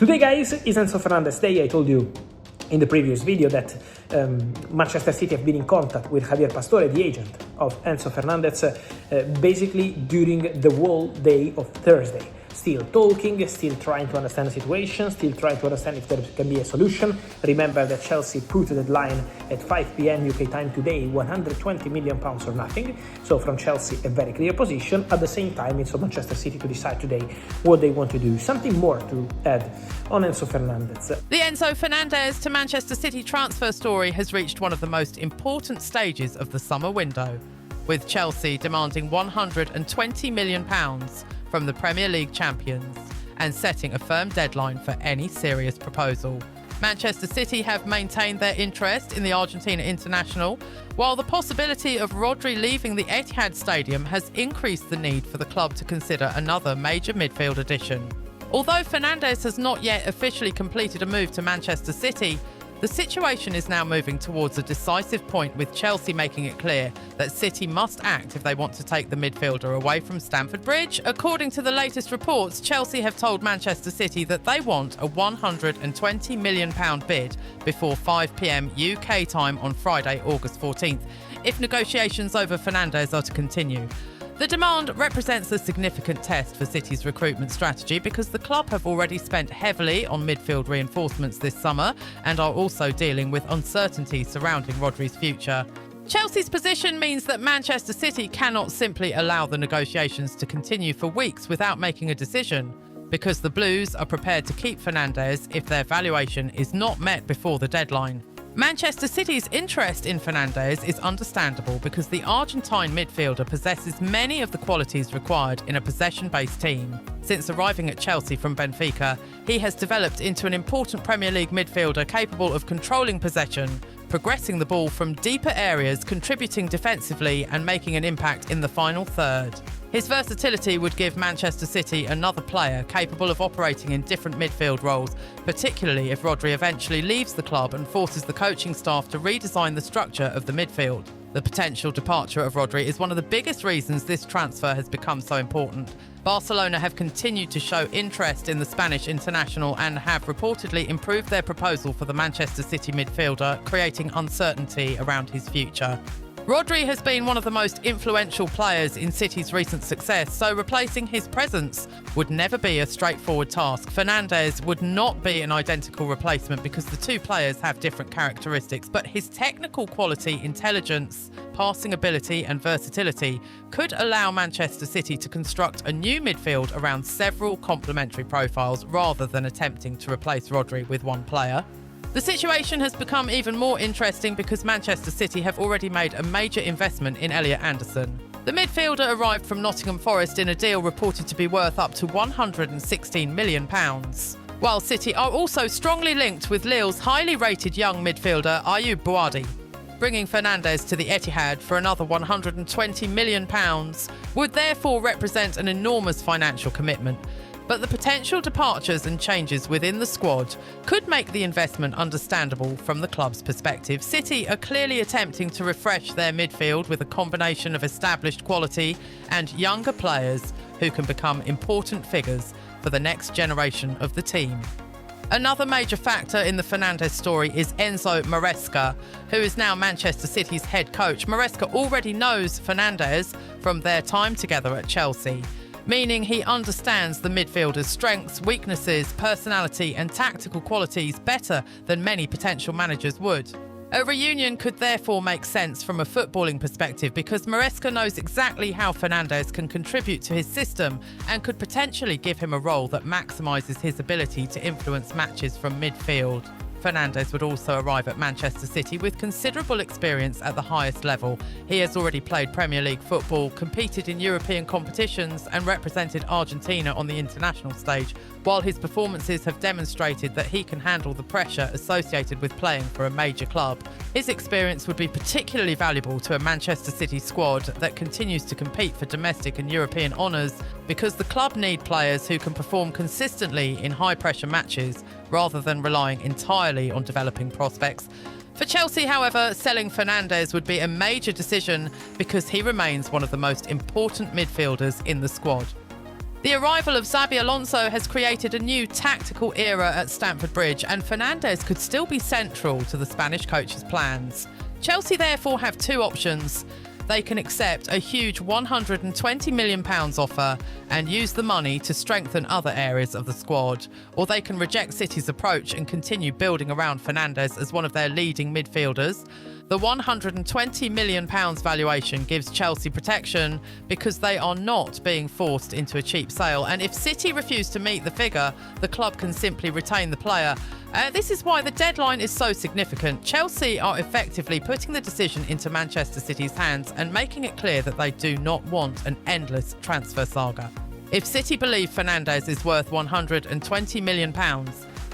Today, guys, is Enzo Fernandez Day. I told you in the previous video that Manchester City have been in contact with Javier Pastore, the agent of Enzo Fernandez, basically during the whole day of Thursday. Still talking, still trying to understand the situation, still trying to understand if there can be a solution. Remember that Chelsea put the deadline at 5 p.m. UK time today, £120 million or nothing. So from Chelsea, a very clear position. At the same time, it's for Manchester City to decide today what they want to do. Something more to add on Enzo Fernandez. The Enzo Fernandez to Manchester City transfer story has reached one of the most important stages of the summer window, with Chelsea demanding £120 million from the Premier League champions and setting a firm deadline for any serious proposal. Manchester City have maintained their interest in the Argentina international, while the possibility of Rodri leaving the Etihad Stadium has increased the need for the club to consider another major midfield addition. Although Fernandez has not yet officially completed a move to Manchester City, the situation is now moving towards a decisive point, with Chelsea making it clear that City must act if they want to take the midfielder away from Stamford Bridge. According to the latest reports, Chelsea have told Manchester City that they want a £120 million bid before 5 p.m. UK time on Friday, August 14th, if negotiations over Fernandez are to continue. The demand represents a significant test for City's recruitment strategy because the club have already spent heavily on midfield reinforcements this summer and are also dealing with uncertainty surrounding Rodri's future. Chelsea's position means that Manchester City cannot simply allow the negotiations to continue for weeks without making a decision, because the Blues are prepared to keep Fernandez if their valuation is not met before the deadline. Manchester City's interest in Fernandez is understandable because the Argentine midfielder possesses many of the qualities required in a possession-based team. Since arriving at Chelsea from Benfica, he has developed into an important Premier League midfielder capable of controlling possession, progressing the ball from deeper areas, contributing defensively and making an impact in the final third. His versatility would give Manchester City another player capable of operating in different midfield roles, particularly if Rodri eventually leaves the club and forces the coaching staff to redesign the structure of the midfield. The potential departure of Rodri is one of the biggest reasons this transfer has become so important. Barcelona have continued to show interest in the Spanish international and have reportedly improved their proposal for the Manchester City midfielder, creating uncertainty around his future. Rodri has been one of the most influential players in City's recent success, so replacing his presence would never be a straightforward task. Fernandez would not be an identical replacement because the two players have different characteristics, but his technical quality, intelligence, passing ability and versatility could allow Manchester City to construct a new midfield around several complementary profiles rather than attempting to replace Rodri with one player. The situation has become even more interesting because Manchester City have already made a major investment in Elliot Anderson. The midfielder arrived from Nottingham Forest in a deal reported to be worth up to £116 million. While City are also strongly linked with Lille's highly rated young midfielder Ayoub Bouadi. Bringing Fernandez to the Etihad for another £120 million would therefore represent an enormous financial commitment. But the potential departures and changes within the squad could make the investment understandable from the club's perspective. City are clearly attempting to refresh their midfield with a combination of established quality and younger players who can become important figures for the next generation of the team. Another major factor in the Fernandez story is Enzo Maresca, who is now Manchester City's head coach. Maresca already knows Fernandez from their time together at Chelsea, meaning he understands the midfielder's strengths, weaknesses, personality and tactical qualities better than many potential managers would. A reunion could therefore make sense from a footballing perspective because Maresca knows exactly how Fernandez can contribute to his system and could potentially give him a role that maximises his ability to influence matches from midfield. Fernandez would also arrive at Manchester City with considerable experience at the highest level. He has already played Premier League football, competed in European competitions and represented Argentina on the international stage, while his performances have demonstrated that he can handle the pressure associated with playing for a major club. His experience would be particularly valuable to a Manchester City squad that continues to compete for domestic and European honours because the club need players who can perform consistently in high-pressure matches rather than relying entirely on developing prospects. For Chelsea, however, selling Fernandez would be a major decision because he remains one of the most important midfielders in the squad. The arrival of Xabi Alonso has created a new tactical era at Stamford Bridge, and Fernandez could still be central to the Spanish coach's plans. Chelsea therefore have two options. They can accept a huge £120 million offer and use the money to strengthen other areas of the squad, or they can reject City's approach and continue building around Fernandez as one of their leading midfielders. The £120 million valuation gives Chelsea protection because they are not being forced into a cheap sale, and if City refuse to meet the figure, the club can simply retain the player. This is why the deadline is so significant. Chelsea are effectively putting the decision into Manchester City's hands and making it clear that they do not want an endless transfer saga. If City believe Fernandez is worth £120 million,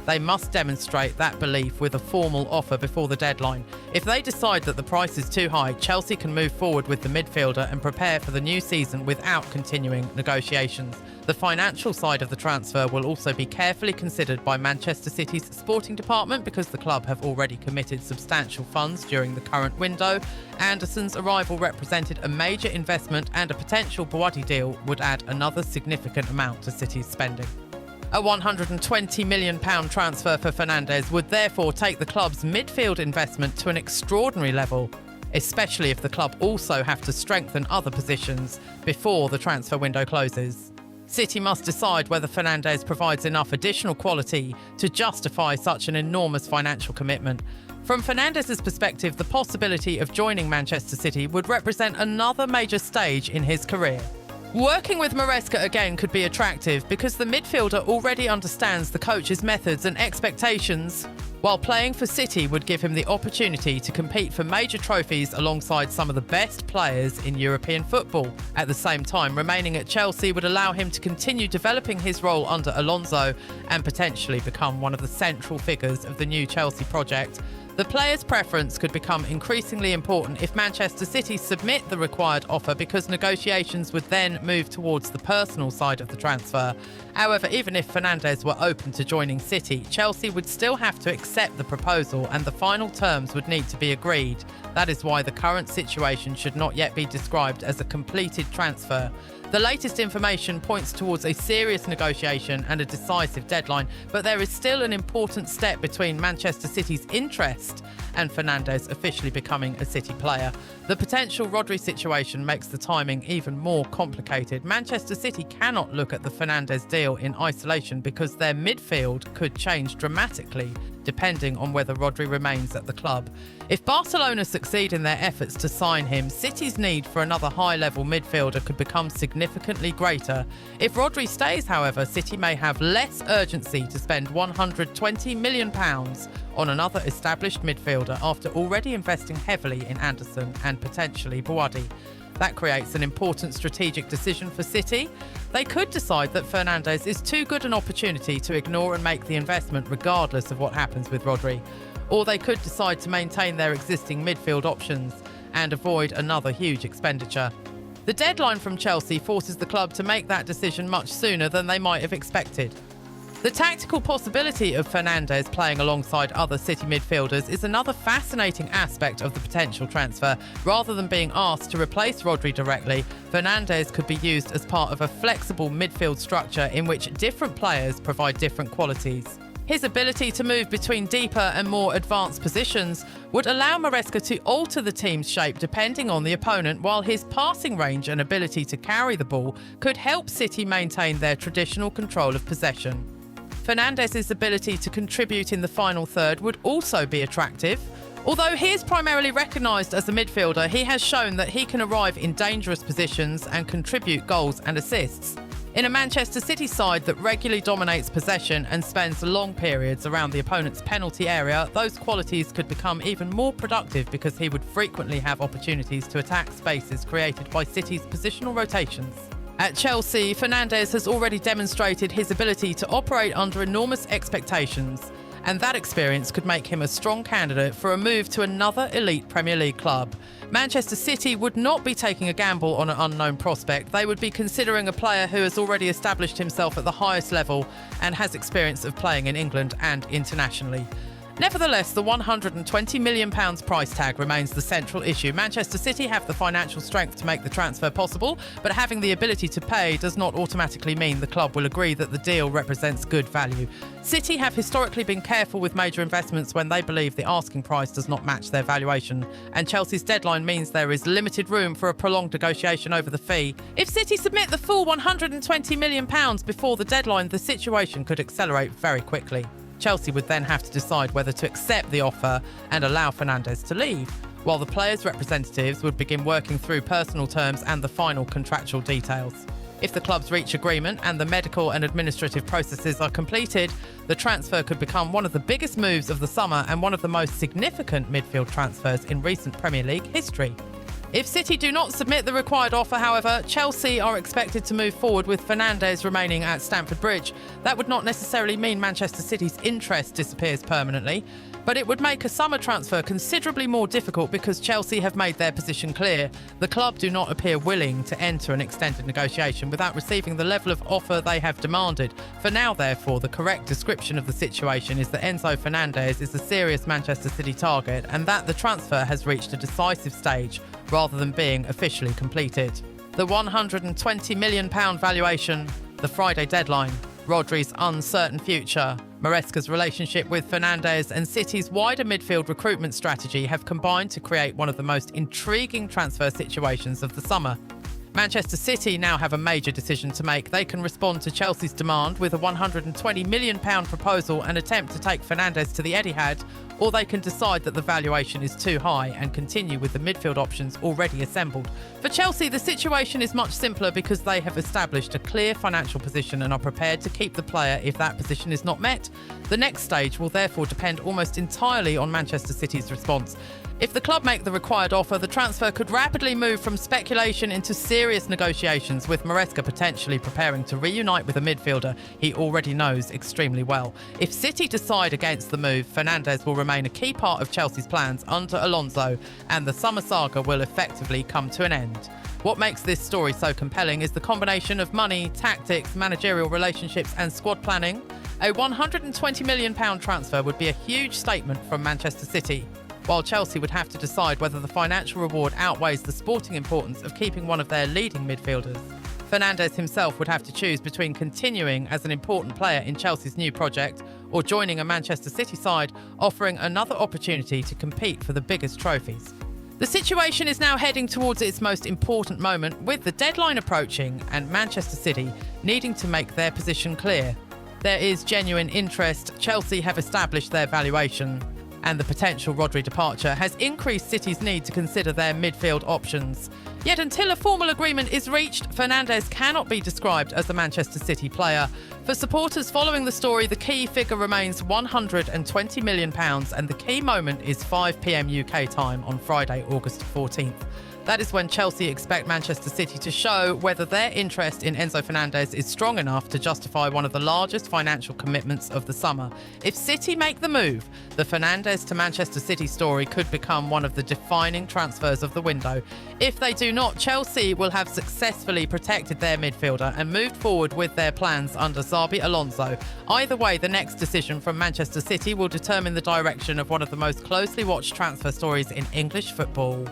they must demonstrate that belief with a formal offer before the deadline. If they decide that the price is too high, Chelsea can move forward with the midfielder and prepare for the new season without continuing negotiations. The financial side of the transfer will also be carefully considered by Manchester City's sporting department because the club have already committed substantial funds during the current window. Anderson's arrival represented a major investment, and a potential Boadi deal would add another significant amount to City's spending. A £120 million transfer for Fernandez would therefore take the club's midfield investment to an extraordinary level, especially if the club also have to strengthen other positions before the transfer window closes. City must decide whether Fernandez provides enough additional quality to justify such an enormous financial commitment. From Fernandez's perspective, the possibility of joining Manchester City would represent another major stage in his career. Working with Maresca again could be attractive because the midfielder already understands the coach's methods and expectations, while playing for City would give him the opportunity to compete for major trophies alongside some of the best players in European football. At the same time, remaining at Chelsea would allow him to continue developing his role under Alonso and potentially become one of the central figures of the new Chelsea project. The player's preference could become increasingly important if Manchester City submit the required offer, because negotiations would then move towards the personal side of the transfer. However, even if Fernandez were open to joining City, Chelsea would still have to accept the proposal and the final terms would need to be agreed. That is why the current situation should not yet be described as a completed transfer. The latest information points towards a serious negotiation and a decisive deadline, but there is still an important step between Manchester City's interest and Fernandez officially becoming a City player. The potential Rodri situation makes the timing even more complicated. Manchester City cannot look at the Fernandez deal in isolation because their midfield could change dramatically depending on whether Rodri remains at the club. If Barcelona succeed in their efforts to sign him, City's need for another high-level midfielder could become significantly greater. If Rodri stays, however, City may have less urgency to spend £120 million on another established midfielder after already investing heavily in Anderson and potentially Boadi. That creates an important strategic decision for City. They could decide that Fernandez is too good an opportunity to ignore and make the investment regardless of what happens with Rodri. Or they could decide to maintain their existing midfield options and avoid another huge expenditure. The deadline from Chelsea forces the club to make that decision much sooner than they might have expected. The tactical possibility of Fernandez playing alongside other City midfielders is another fascinating aspect of the potential transfer. Rather than being asked to replace Rodri directly, Fernandez could be used as part of a flexible midfield structure in which different players provide different qualities. His ability to move between deeper and more advanced positions would allow Maresca to alter the team's shape depending on the opponent, while his passing range and ability to carry the ball could help City maintain their traditional control of possession. Fernandez's ability to contribute in the final third would also be attractive. Although he is primarily recognised as a midfielder, he has shown that he can arrive in dangerous positions and contribute goals and assists. In a Manchester City side that regularly dominates possession and spends long periods around the opponent's penalty area, those qualities could become even more productive because he would frequently have opportunities to attack spaces created by City's positional rotations. At Chelsea, Fernandez has already demonstrated his ability to operate under enormous expectations, and that experience could make him a strong candidate for a move to another elite Premier League club. Manchester City would not be taking a gamble on an unknown prospect. They would be considering a player who has already established himself at the highest level and has experience of playing in England and internationally. Nevertheless, the £120 million price tag remains the central issue. Manchester City have the financial strength to make the transfer possible, but having the ability to pay does not automatically mean the club will agree that the deal represents good value. City have historically been careful with major investments when they believe the asking price does not match their valuation, and Chelsea's deadline means there is limited room for a prolonged negotiation over the fee. If City submit the full £120 million before the deadline, the situation could accelerate very quickly. Chelsea would then have to decide whether to accept the offer and allow Fernandez to leave, while the players' representatives would begin working through personal terms and the final contractual details. If the clubs reach agreement and the medical and administrative processes are completed, the transfer could become one of the biggest moves of the summer and one of the most significant midfield transfers in recent Premier League history. If City do not submit the required offer, however, Chelsea are expected to move forward with Fernandez remaining at Stamford Bridge. That would not necessarily mean Manchester City's interest disappears permanently, but it would make a summer transfer considerably more difficult because Chelsea have made their position clear. The club do not appear willing to enter an extended negotiation without receiving the level of offer they have demanded. For now, therefore, the correct description of the situation is that Enzo Fernandez is a serious Manchester City target and that the transfer has reached a decisive stage rather than being officially completed. The £120 million valuation, the Friday deadline, Rodri's uncertain future, Maresca's relationship with Fernandez and City's wider midfield recruitment strategy have combined to create one of the most intriguing transfer situations of the summer. Manchester City now have a major decision to make. They can respond to Chelsea's demand with a £120 million proposal and attempt to take Fernandez to the Etihad, or they can decide that the valuation is too high and continue with the midfield options already assembled. For Chelsea, the situation is much simpler because they have established a clear financial position and are prepared to keep the player if that position is not met. The next stage will therefore depend almost entirely on Manchester City's response. If the club make the required offer, the transfer could rapidly move from speculation into serious negotiations, with Maresca potentially preparing to reunite with a midfielder he already knows extremely well. If City decide against the move, Fernandez will remain a key part of Chelsea's plans under Alonso, and the summer saga will effectively come to an end. What makes this story so compelling is the combination of money, tactics, managerial relationships and squad planning. A £120 million transfer would be a huge statement from Manchester City, while Chelsea would have to decide whether the financial reward outweighs the sporting importance of keeping one of their leading midfielders. Fernandez himself would have to choose between continuing as an important player in Chelsea's new project or joining a Manchester City side offering another opportunity to compete for the biggest trophies. The situation is now heading towards its most important moment, with the deadline approaching and Manchester City needing to make their position clear. There is genuine interest. Chelsea have established their valuation, and the potential Rodri departure has increased City's need to consider their midfield options. Yet until a formal agreement is reached, Fernandez cannot be described as a Manchester City player. For supporters following the story, the key figure remains £120 million, and the key moment is 5 p.m. UK time on Friday, August 14th. That is when Chelsea expect Manchester City to show whether their interest in Enzo Fernandez is strong enough to justify one of the largest financial commitments of the summer. If City make the move, the Fernandez to Manchester City story could become one of the defining transfers of the window. If they do not, Chelsea will have successfully protected their midfielder and moved forward with their plans under Xabi Alonso. Either way, the next decision from Manchester City will determine the direction of one of the most closely watched transfer stories in English football.